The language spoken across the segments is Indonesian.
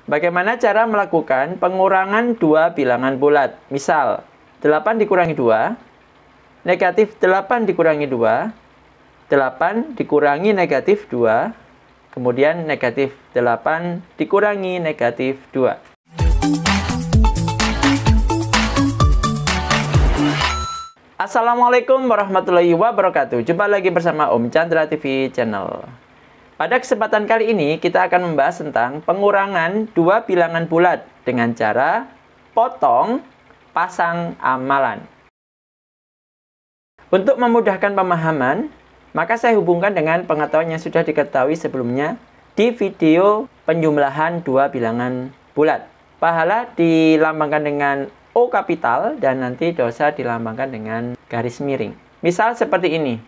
Bagaimana cara melakukan pengurangan dua bilangan bulat? Misal, 8 dikurangi 2, negatif 8 dikurangi 2, 8 dikurangi negatif 2, kemudian negatif 8 dikurangi negatif 2. Assalamualaikum warahmatullahi wabarakatuh. Jumpa lagi bersama Om Chandra TV Channel. Pada kesempatan kali ini kita akan membahas tentang pengurangan dua bilangan bulat dengan cara potong pasang amalan. Untuk memudahkan pemahaman, maka saya hubungkan dengan pengetahuan yang sudah diketahui sebelumnya di video penjumlahan dua bilangan bulat. Pahala dilambangkan dengan O kapital dan nanti dosa dilambangkan dengan garis miring. Misal seperti ini.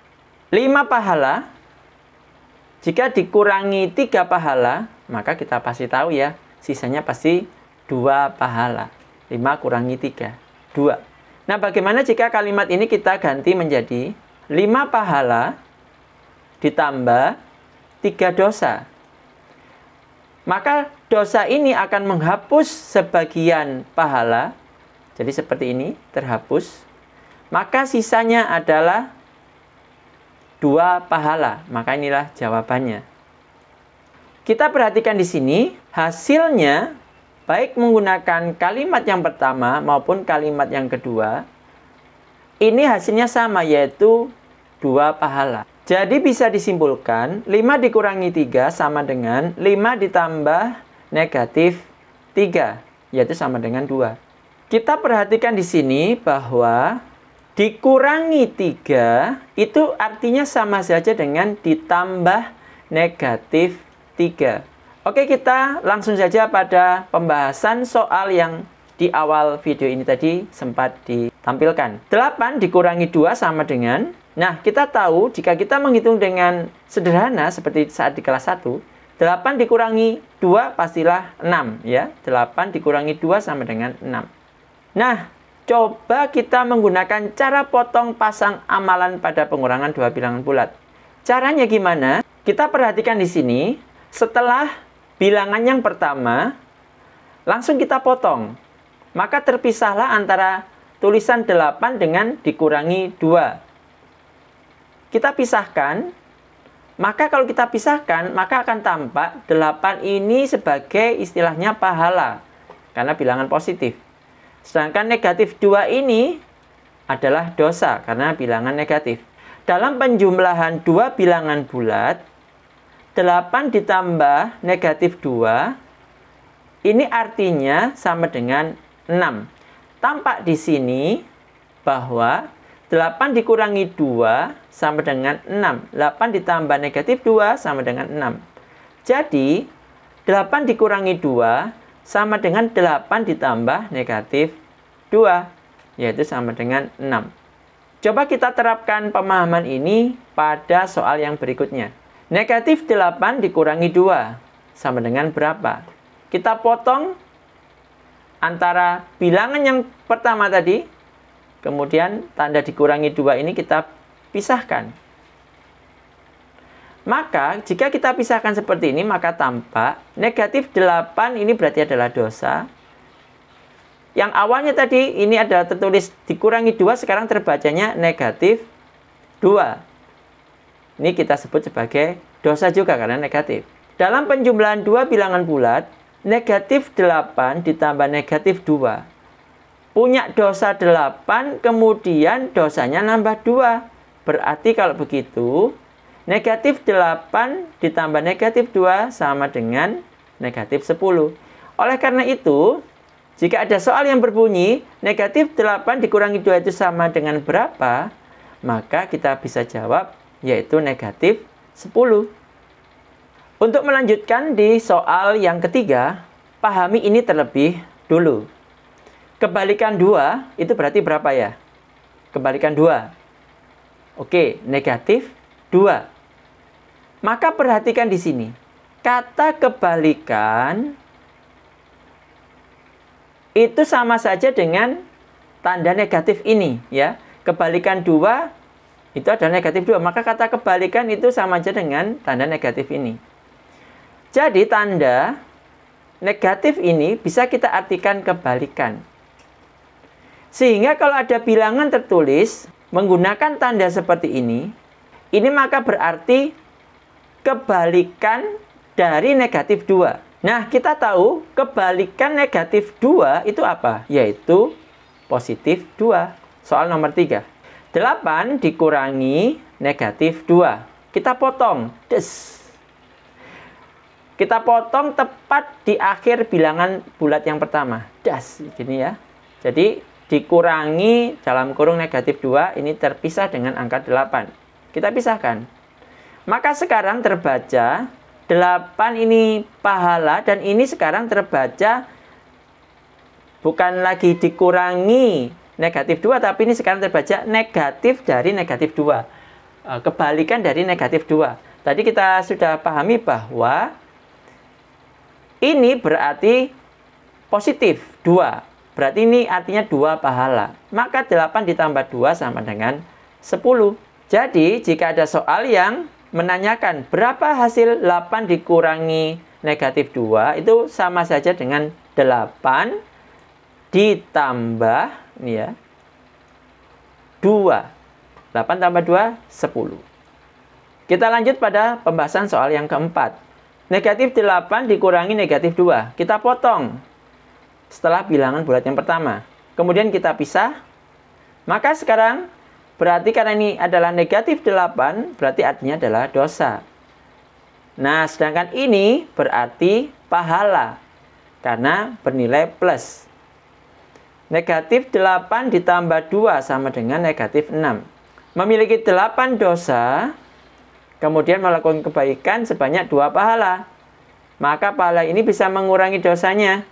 5 pahala jika dikurangi 3 pahala, maka kita pasti tahu ya, sisanya pasti 2 pahala. 5 kurangi 3, 2. Nah, bagaimana jika kalimat ini kita ganti menjadi 5 pahala ditambah 3 dosa? Maka dosa ini akan menghapus sebagian pahala. Jadi seperti ini, terhapus. Maka sisanya adalah 2 pahala. Maka inilah jawabannya. Kita perhatikan di sini, hasilnya baik menggunakan kalimat yang pertama maupun kalimat yang kedua, ini hasilnya sama, yaitu 2 pahala. Jadi bisa disimpulkan, 5 dikurangi 3 sama dengan 5 ditambah negatif 3, yaitu sama dengan 2. Kita perhatikan di sini bahwa dikurangi 3 itu artinya sama saja dengan ditambah negatif 3. Oke, kita langsung saja pada pembahasan soal yang di awal video ini tadi sempat ditampilkan. 8 dikurangi 2 sama dengan, nah kita tahu jika kita menghitung dengan sederhana seperti saat di kelas 1, 8 dikurangi 2 pastilah 6 ya. 8 dikurangi 2 sama dengan 6. Nah, coba kita menggunakan cara potong pasang amalan pada pengurangan dua bilangan bulat. Caranya gimana? Kita perhatikan di sini, setelah bilangan yang pertama, langsung kita potong. Maka terpisahlah antara tulisan 8 dengan dikurangi 2. Kita pisahkan, maka kalau kita pisahkan, maka akan tampak 8 ini sebagai istilahnya pahala, karena bilangan positif. Sedangkan negatif 2 ini adalah dosa karena bilangan negatif. Dalam penjumlahan dua bilangan bulat, 8 ditambah negatif 2, ini artinya sama dengan 6. Tampak di sini bahwa 8 dikurangi 2 sama dengan 6. 8 ditambah negatif 2 sama dengan 6. Jadi, 8 dikurangi 2 sama dengan 8 ditambah negatif 2, yaitu sama dengan 6. Coba kita terapkan pemahaman ini pada soal yang berikutnya. Negatif 8 dikurangi 2, sama dengan berapa? Kita potong antara bilangan yang pertama tadi, kemudian tanda dikurangi 2 ini kita pisahkan. Maka, jika kita pisahkan seperti ini, maka tampak negatif 8 ini berarti adalah dosa. Yang awalnya tadi, ini adalah tertulis dikurangi 2, sekarang terbacanya negatif 2. Ini kita sebut sebagai dosa juga karena negatif. Dalam penjumlahan dua bilangan bulat, negatif 8 ditambah negatif 2. Punya dosa 8, kemudian dosanya nambah 2. Berarti kalau begitu, negatif 8 ditambah negatif 2 sama dengan negatif 10. Oleh karena itu, jika ada soal yang berbunyi negatif 8 dikurangi 2 itu sama dengan berapa, maka kita bisa jawab yaitu negatif 10. Untuk melanjutkan di soal yang ketiga, pahami ini terlebih dulu. Kebalikan 2 itu berarti berapa ya? Kebalikan 2. Oke, negatif 2. Maka perhatikan di sini. Kata kebalikan itu sama saja dengan tanda negatif ini ya. Kebalikan 2 itu adalah negatif 2. Maka kata kebalikan itu sama saja dengan tanda negatif ini. Jadi tanda negatif ini bisa kita artikan kebalikan. Sehingga kalau ada bilangan tertulis menggunakan tanda seperti ini maka berarti kebalikan dari negatif 2. Nah, kita tahu kebalikan negatif 2 itu apa? Yaitu positif 2. Soal nomor 3. 8 dikurangi negatif 2. Kita potong. Kita potong tepat di akhir bilangan bulat yang pertama. Gini ya. Jadi, dikurangi dalam kurung negatif 2 ini terpisah dengan angka 8. Kita pisahkan. Maka sekarang terbaca 8 ini pahala dan ini sekarang terbaca bukan lagi dikurangi negatif 2, tapi ini sekarang terbaca negatif dari negatif 2. Kebalikan dari negatif 2. Tadi kita sudah pahami bahwa ini berarti positif 2. Berarti ini artinya 2 pahala. Maka 8 ditambah 2 sama dengan 10. Jadi jika ada soal yang menanyakan berapa hasil 8 dikurangi negatif 2, itu sama saja dengan 8 ditambah ini ya, 2. 8 tambah 2, 10. Kita lanjut pada pembahasan soal yang keempat. Negatif 8 dikurangi negatif 2. Kita potong setelah bilangan bulat yang pertama. Kemudian kita pisah. Maka sekarang berarti karena ini adalah negatif 8, berarti artinya adalah dosa. Nah, sedangkan ini berarti pahala karena bernilai plus. Negatif 8 ditambah 2 sama dengan negatif 6. Memiliki 8 dosa, kemudian melakukan kebaikan sebanyak 2 pahala. Maka pahala ini bisa mengurangi dosanya.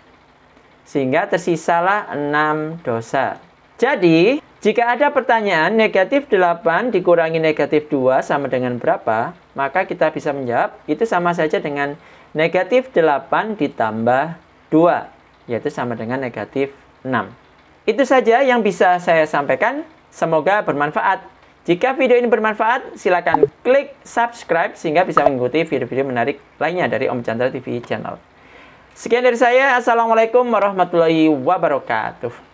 Sehingga tersisalah 6 dosa. Jadi, jika ada pertanyaan negatif 8 dikurangi negatif 2 sama dengan berapa, maka kita bisa menjawab itu sama saja dengan negatif 8 ditambah 2, yaitu sama dengan negatif 6. Itu saja yang bisa saya sampaikan. Semoga bermanfaat. Jika video ini bermanfaat, silakan klik subscribe sehingga bisa mengikuti video-video menarik lainnya dari Om Chandra TV Channel. Sekian dari saya. Assalamualaikum warahmatullahi wabarakatuh.